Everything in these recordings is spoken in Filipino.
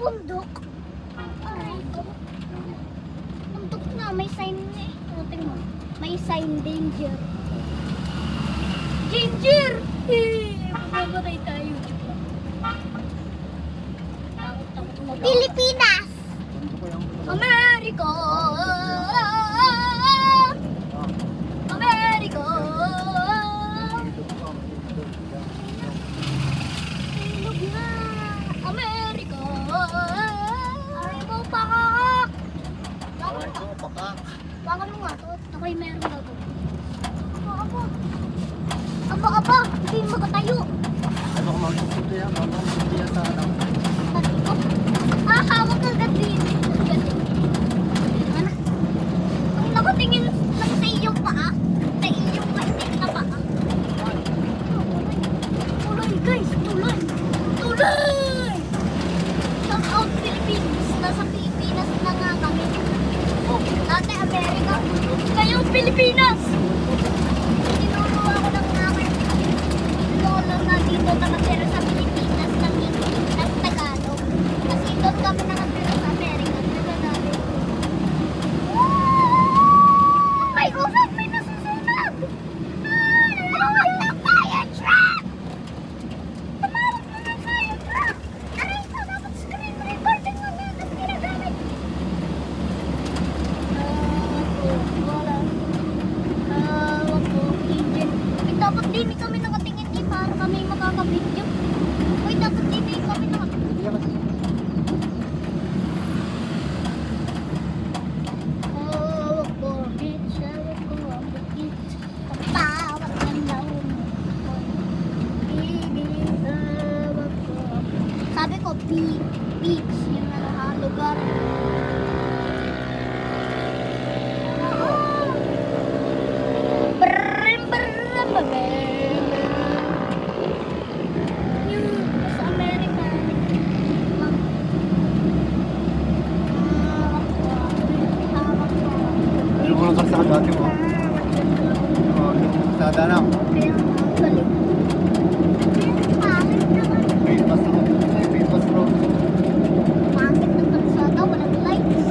bundok. Aray ko. Bundok na, may sign eh. Tingnan mo. May sign danger. Ginger! Mababatay tayo. Pilipinas! America! America! Ilog na! America! Aray mo, pakak! Baka mo nga to. Ako'y meron daw to. Aba! Hindi makatayo. Ano ko magsusunod yan? Magsusunod yan sa ano? Hawak agad din. Ano? Ang nakatingin lang sa iyong paa. Sa iyong mainit na paa. Tuloy guys! Tuloy! Shout out Philippines. Nasa Pilipinas na nga kami. Dati Amerika. Ngayong Pilipinas! Tinuro ako ng aking lolo na dito nakatira sa Pilipinas ng Tagalog. Kasi doon kami nakatira sa Amerika. May usap! May nasusunod! Tumawag ng fire truck! Tumawag na ng fire truck! Aray ko! Dapat screen recording mo na at ginagamit! Wala. Wag po, engine. Uy, dapat din kami nakatingin eh para kami makaka-video. Uy, dapat din kami nakatingin. Wag po, bitch. Wag po, bitch. Kapawag ng laon. Wag po. Sabi ko, beach. Yung lugar. Sa Amerika. Ano ko lang sa dati mo? Sa dana. Paper road. Pangit ng kalsada, walang lights.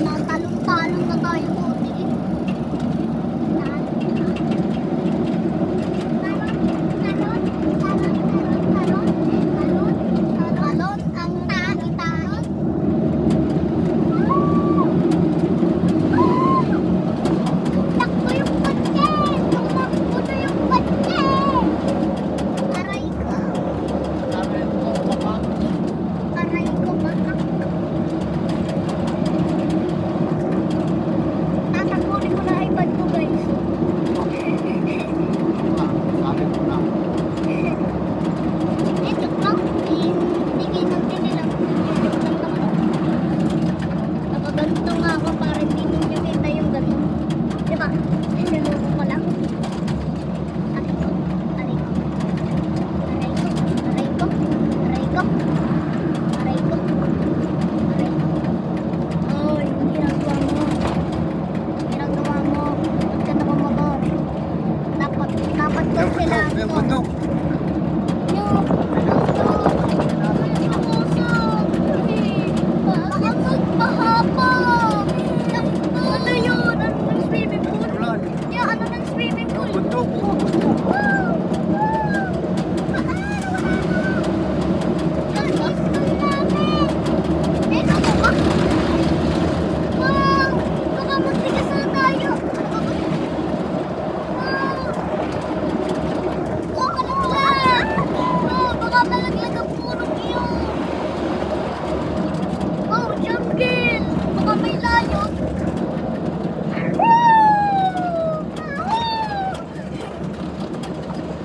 Natalong-talong na tayo konti. Talon ang tahi-tahi. Takbo yung kotse! Tumakbo na yung kotse! Aray ko! Aray ko ba? Tatakbunin ko na iPad ko guys. Sabi ko na. Ito lang. Tingin ng tinilang. Nakaganto nga ako para hindi ninyo kita yung ganun. Diba? Niloloko ko lang. Aray ko. Aray ko. Aray ko. Aray ko. Aray ko. Aray ko. Aray ko. Oh, yung ginagawa mo. Ginagawa mo. Huwag ka na bumotor. Dapat ko sila. Yung bundok. Bundok. Baka malaglag ang punong iyon. Oh, jungle! Baka may layo.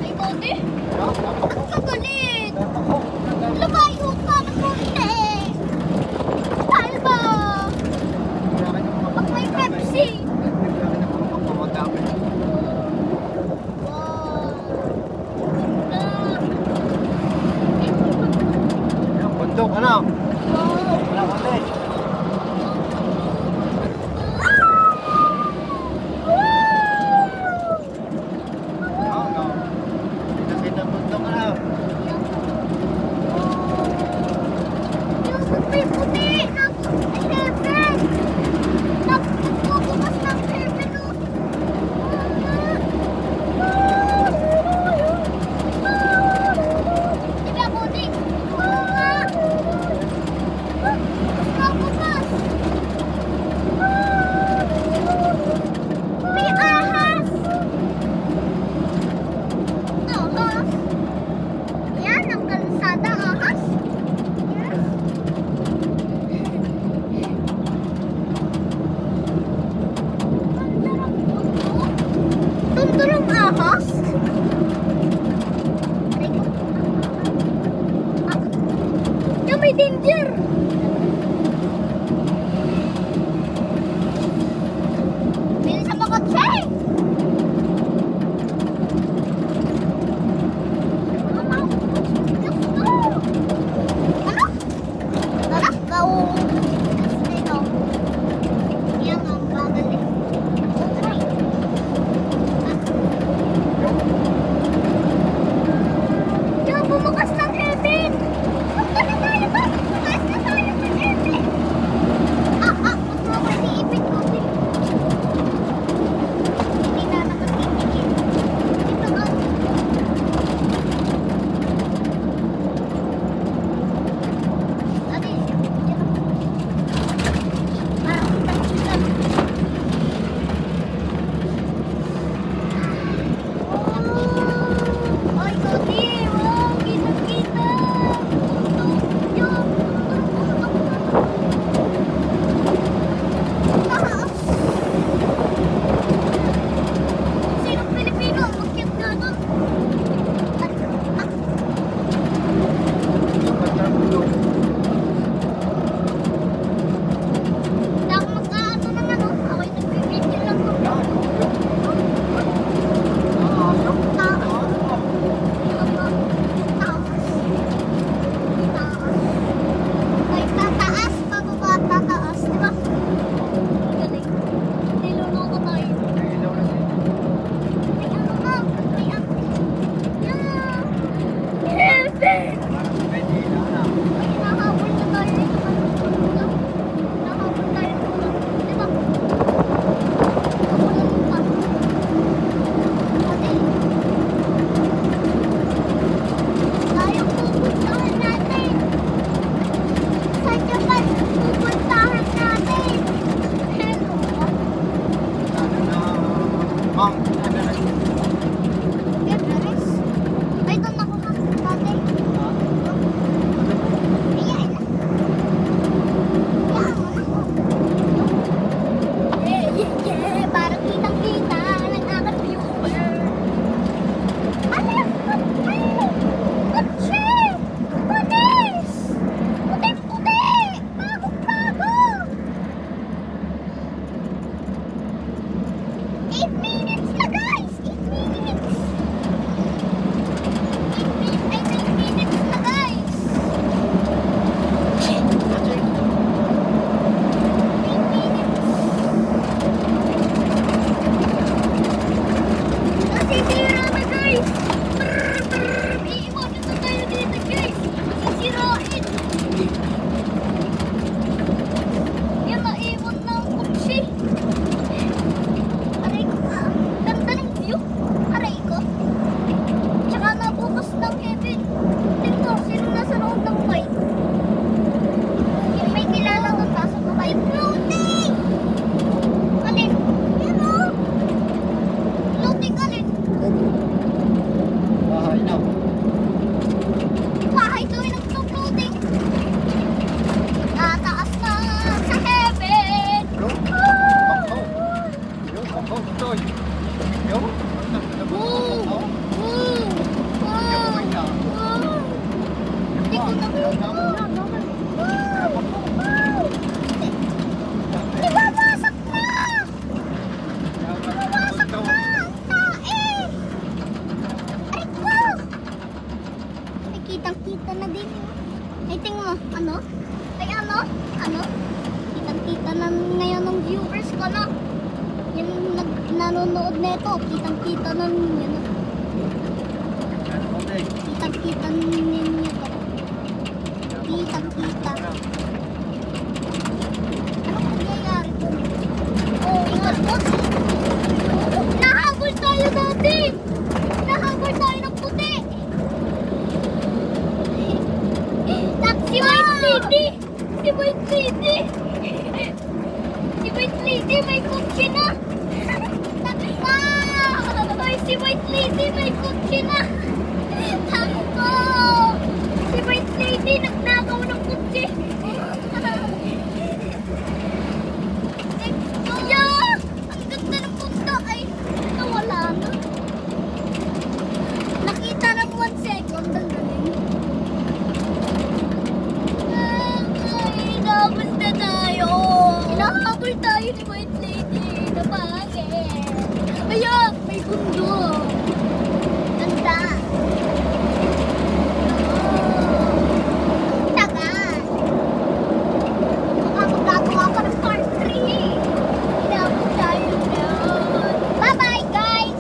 Ay, Cody. Ang kagalit. Lumayo ka ng konti. Style ba? Pag may Pepsi. Bundok, ano? Wow. Wala ulit. Uy, danger! Bilis sa mga kotse! Ano? Let's go! Ano? Let's go! Let's go. Yan ang bagal eh. Okay. Diyan, bumukas ng heaven! Punta na tayo ba? Bukas na tayo ng heaven! Magpapay si Ipin ko. Hindi na nakatitigil. Ito ka. Ate, dyan ako. Parang kita-kita. Ay, Cody! Wow! Kita-kita! Sinong Pilipino? Mag-cute ka doon. Hindi ako mag-ano naman, oh. Ako'y nagbibideo lang ko. Ay, tataas, pababa, tataas, di ba? Galing. Niloloko tayo. Ay, ano na? Ay, ano? Yeah! Heaven! Ay, hinahabol na tayo dito. Hinahabol tayo dito. Di ba? Habulan mo pa. Ate. Tayo pupuntahan natin. Sa Japan, pupuntahan natin. Hello. Everest. Ay, doon ako ka. Dati. Iyain na. Iyaan mo na. Yeah. Parang kitang-kita ng aking viewer. Ano yung kotse? Kotse! Pulis! Puti-puti! Bago-bago! 8 minutes na, guys! 8 minutes! 8 minutes na, guys! 8 minutes! Nasisira na, guys! Iiwanan na tayo dito, guys! Masisirain! Yan, naiwan na ang kotse! Aray ko, ganda ng view! Aray ko! Tsaka nabukas ng heaven! Tingnan, sino nasa loob ng white? May kilala doon, kaso babae. Floating! Alin? Pero, floating alin? Bahay daw yung nagpo-floating. Tataas na sa heaven. Wow! Hindi ko Wow! Ibabasak na! Ibabasak na! Ang tae! Aray ko! Ay, kitang-kita na din. Ay, tingnan mo. Ano? Ay, ano? Ano? Kitang-kita na ngayon ng viewers ko, no? Yan nanonood nito. Kitang-kita na ninyo, no? Kitang-kita ninyo to. Kitang-kita. Ano nangyayari po? Oh, ingat po. Nahabol tayo dati! Nahabol tayo ng puti! Si White Lady! Si White Lady! Si White Lady may kotse na! Takpa! Ay, si White Lady! tayo. Hinahabol tayo ni White Lady. Napangit. Kaya, may bundok. Ganda.